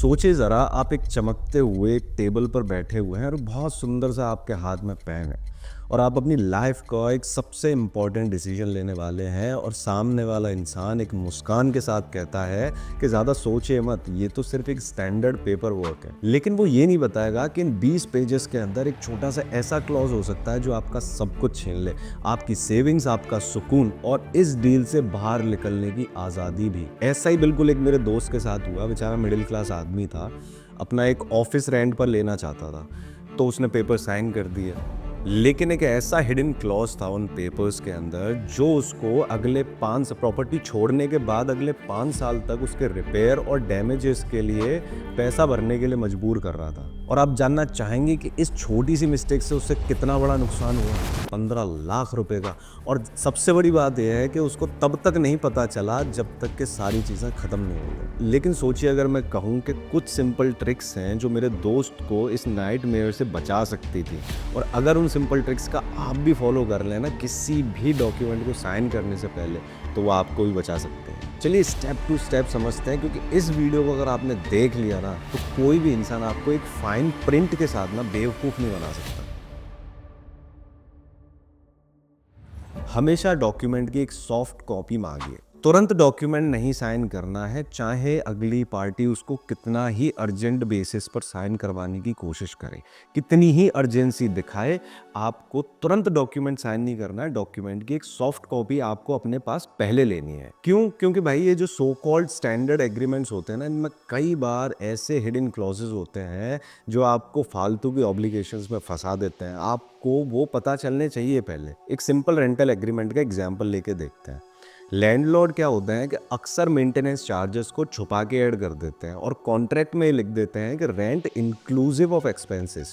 सोचिए ज़रा, आप एक चमकते हुए एक टेबल पर बैठे हुए हैं और बहुत सुंदर सा आपके हाथ में पेन है और आप अपनी लाइफ का एक सबसे इम्पोर्टेंट डिसीजन लेने वाले हैं और सामने वाला इंसान एक मुस्कान के साथ कहता है कि ज़्यादा सोचिए मत, ये तो सिर्फ एक स्टैंडर्ड पेपर वर्क है। लेकिन वो ये नहीं बताएगा कि इन 20 पेजेस के अंदर एक छोटा सा ऐसा क्लॉज हो सकता है जो आपका सब कुछ छीन ले, आपकी सेविंग्स, आपका सुकून और इस डील से बाहर निकलने की आज़ादी भी। ऐसा ही बिल्कुल एक मेरे दोस्त के साथ हुआ। बेचारा मिडिल क्लास आदमी था, अपना एक ऑफिस रेंट पर लेना चाहता था, तो उसने पेपर साइन कर दिए। लेकिन एक ऐसा हिडन क्लॉज था उन पेपर्स के अंदर जो उसको अगले 5 प्रॉपर्टी छोड़ने के बाद अगले 5 साल तक उसके रिपेयर और डैमेजेस के लिए पैसा भरने के लिए मजबूर कर रहा था। और आप जानना चाहेंगे कि इस छोटी सी मिस्टेक से उससे कितना बड़ा नुकसान हुआ? 15 लाख रुपए का। और सबसे बड़ी बात यह है कि उसको तब तक नहीं पता चला जब तक कि सारी चीज़ें ख़त्म नहीं हो गई। लेकिन सोचिए, अगर मैं कहूँ कि कुछ सिंपल ट्रिक्स हैं जो मेरे दोस्त को इस नाइटमेयर से बचा सकती थी, और अगर उन सिंपल ट्रिक्स का आप भी फॉलो कर लेना किसी भी डॉक्यूमेंट को साइन करने से पहले, तो वो आपको भी बचा सकते हैं। चलिए स्टेप टू स्टेप समझते हैं, क्योंकि इस वीडियो को अगर आपने देख लिया ना, तो कोई भी इंसान आपको एक फाइन प्रिंट के साथ ना बेवकूफ़ नहीं बना सकता। हमेशा डॉक्यूमेंट की एक सॉफ्ट कॉपी मांगिए। तुरंत डॉक्यूमेंट नहीं साइन करना है, चाहे अगली पार्टी उसको कितना ही अर्जेंट बेसिस पर साइन करवाने की कोशिश करे, कितनी ही अर्जेंसी दिखाए, आपको तुरंत डॉक्यूमेंट साइन नहीं करना है। डॉक्यूमेंट की एक सॉफ्ट कॉपी आपको अपने पास पहले लेनी है। क्यों? क्योंकि भाई ये जो सो कॉल्ड स्टैंडर्ड एग्रीमेंट्स होते हैं ना, इनमें कई बार ऐसे हिडन क्लॉजेज होते हैं जो आपको फालतू की ऑब्लिगेशंस में फंसा देते हैं। आपको वो पता चलने चाहिए पहले। एक सिंपल रेंटल एग्रीमेंट का एग्जाम्पल लेके देखते हैं। लैंडलॉर्ड क्या होता है कि अक्सर मेंटेनेंस चार्जेस को छुपा के ऐड कर देते हैं और कॉन्ट्रैक्ट में लिख देते हैं कि रेंट इंक्लूसिव ऑफ एक्सपेंसेस।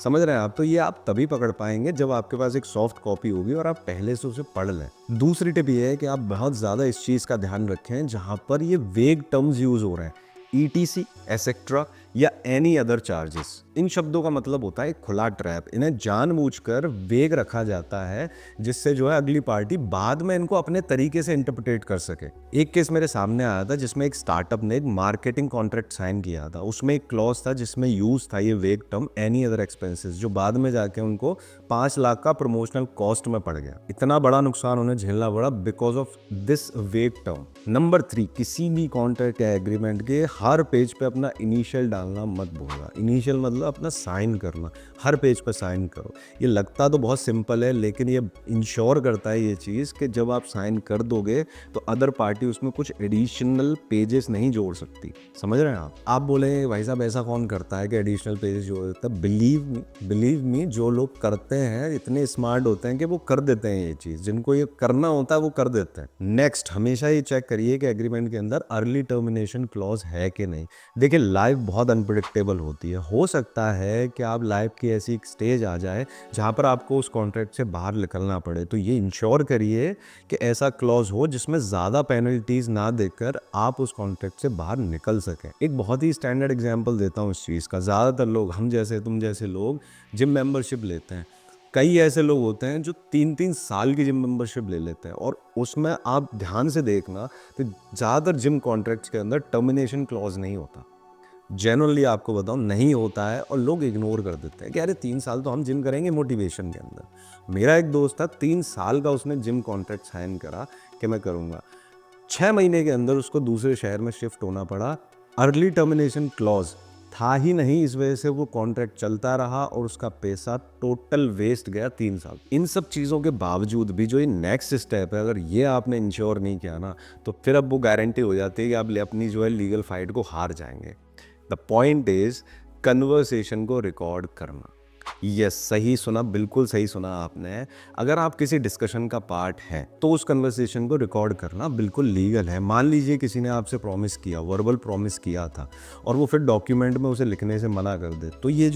समझ रहे हैं आप? तो ये आप तभी पकड़ पाएंगे जब आपके पास एक सॉफ्ट कॉपी होगी और आप पहले से उसे पढ़ लें। दूसरी टिप ये है कि आप बहुत ज़्यादा इस चीज़ का ध्यान रखें जहां पर ये वेग टर्म्स यूज हो रहे हैं, ETC, एसेक्ट्रा या एनी अदर चार्जेस। इन शब्दों का मतलब होता है एक खुला ट्रैप। इन्हें जानबूझकर वेग रखा जाता है जिससे जो है अगली पार्टी बाद में इनको अपने तरीके से इंटरप्रेट कर सके। एक केस मेरे सामने आया था जिसमें एक स्टार्टअप ने एक मार्केटिंग कॉन्ट्रैक्ट साइन किया था। उसमें एक क्लॉज था जिसमें यूज था ये वेग टर्म एनी अदर एक्सपेंसेस, जो बाद में जाके उनको 5 लाख का प्रमोशनल कॉस्ट में पड़ गया। इतना बड़ा नुकसान उन्हें झेलना पड़ा बिकॉज ऑफ दिस वेग टर्म। नंबर 3, किसी भी कॉन्ट्रैक्ट या एग्रीमेंट के हर पेज पे अपना इनिशियल डालना मत भूलना। इनिशियल मतलब अपना साइन करना, हर पेज पे साइन करो। ये लगता तो बहुत सिंपल है, लेकिन ये इंश्योर करता है ये चीज़ कि जब आप साइन कर दोगे तो अदर पार्टी उसमें कुछ एडिशनल पेजेस नहीं जोड़ सकती। समझ रहे हैं आप? आप बोले भाई साहब ऐसा कौन करता है कि एडिशनल पेजेस जोड़ देता है? बिलीव मी, जो लोग करते हैं इतने स्मार्ट होते हैं कि वो कर देते हैं ये चीज़। जिनको ये करना होता है वो कर देते हैं। नेक्स्ट, हमेशा ये चेक करिए कि एग्रीमेंट के अंदर अर्ली टर्मिनेशन क्लॉज है कि नहीं। देखिए, लाइफ बहुत अनप्रिडिक्टेबल होती है। हो सकता है कि आप लाइफ की ऐसी एक स्टेज आ जाए जहां पर आपको उस कॉन्ट्रैक्ट से बाहर निकलना पड़े, तो ये इंश्योर करिए कि ऐसा क्लॉज हो जिसमें ज़्यादा पेनल्टीज ना देकर आप उस कॉन्ट्रैक्ट से बाहर निकल सकें। एक बहुत ही स्टैंडर्ड एग्जाम्पल देता हूँ इस चीज़ का। ज़्यादातर लोग, हम जैसे, तुम जैसे लोग जिम मेंबरशिप लेते हैं। कई ऐसे लोग होते हैं जो 3-3 साल की जिम मेंबरशिप ले लेते हैं, और उसमें आप ध्यान से देखना तो ज़्यादातर जिम कॉन्ट्रैक्ट्स के अंदर टर्मिनेशन क्लॉज नहीं होता। जनरली आपको बताऊं, नहीं होता है और लोग इग्नोर कर देते हैं कि अरे 3 साल तो हम जिम करेंगे मोटिवेशन के अंदर। मेरा एक दोस्त था, 3 साल का उसने जिम कॉन्ट्रैक्ट साइन करा कि मैं करूँगा। 6 महीने के अंदर उसको दूसरे शहर में शिफ्ट होना पड़ा। अर्ली टर्मिनेशन क्लॉज था ही नहीं, इस वजह से वो कॉन्ट्रैक्ट चलता रहा और उसका पैसा टोटल वेस्ट गया 3 साल। इन सब चीज़ों के बावजूद भी जो ये नेक्स्ट स्टेप है, अगर ये आपने इंश्योर नहीं किया ना, तो फिर अब वो गारंटी हो जाती है कि आप अपनी जो है लीगल फाइट को हार जाएंगे। द पॉइंट इज कन्वर्सेशन को रिकॉर्ड करना। यस, सही सुना, बिल्कुल सही सुना आपने। अगर आप किसी डिस्कशन का पार्ट हैं तो उस कन्वर्सेशन को रिकॉर्ड करना बिल्कुल लीगल है। मान लीजिए किसी ने आपसे प्रॉमिस किया, वर्बल प्रॉमिस किया था, और वो फिर डॉक्यूमेंट में उसे लिखने से मना कर दे, तो ये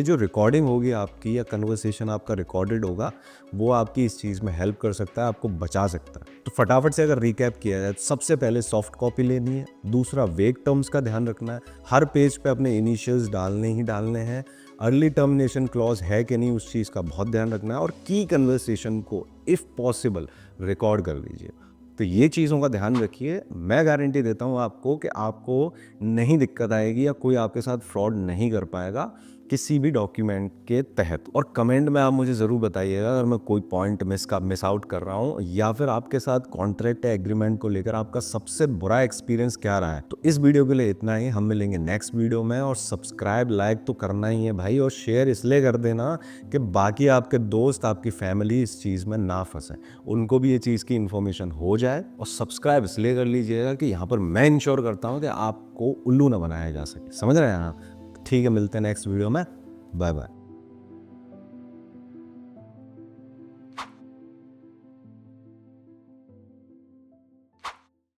जो रिकॉर्डिंग होगी आपकी या कन्वर्सेशन आपका रिकॉर्डेड होगा, वो आपकी इस चीज़ में हेल्प कर सकता है, आपको बचा सकता है। तो फटाफट से अगर रिकैप किया जाए, सबसे पहले सॉफ्ट कॉपी लेनी है। दूसरा, वेग टर्म्स का ध्यान रखना है, हर पेज पे अपने इनिशियल्स डालने ही डालने हैं। अर्ली टर्मिनेशन क्लॉज है कि नहीं, उस चीज़ का बहुत ध्यान रखना है। और की कन्वर्सेशन को इफ़ पॉसिबल रिकॉर्ड कर लीजिए। तो ये चीज़ों का ध्यान रखिए। मैं गारंटी देता हूँ आपको कि आपको नहीं दिक्कत आएगी या कोई आपके साथ फ्रॉड नहीं कर पाएगा किसी भी डॉक्यूमेंट के तहत। और कमेंट में आप मुझे ज़रूर बताइएगा अगर मैं कोई पॉइंट मिस आउट कर रहा हूँ, या फिर आपके साथ कॉन्ट्रैक्ट या एग्रीमेंट को लेकर आपका सबसे बुरा एक्सपीरियंस क्या रहा है। तो इस वीडियो के लिए इतना ही, हम मिलेंगे नेक्स्ट वीडियो में। और सब्सक्राइब लाइक तो करना ही है भाई, और शेयर इसलिए कर देना कि बाकी आपके दोस्त, आपकी फैमिली इस चीज़ में ना फंसे, उनको भी ये चीज़ की इन्फॉर्मेशन हो जाए। और सब्सक्राइब इसलिए कर लीजिएगा कि यहाँ पर मैं इंश्योर करता हूँ कि आपको उल्लू ना बनाया जा सके। समझ रहे हैं आप? ठीक है, मिलते हैं नेक्स्ट वीडियो में। Bye bye.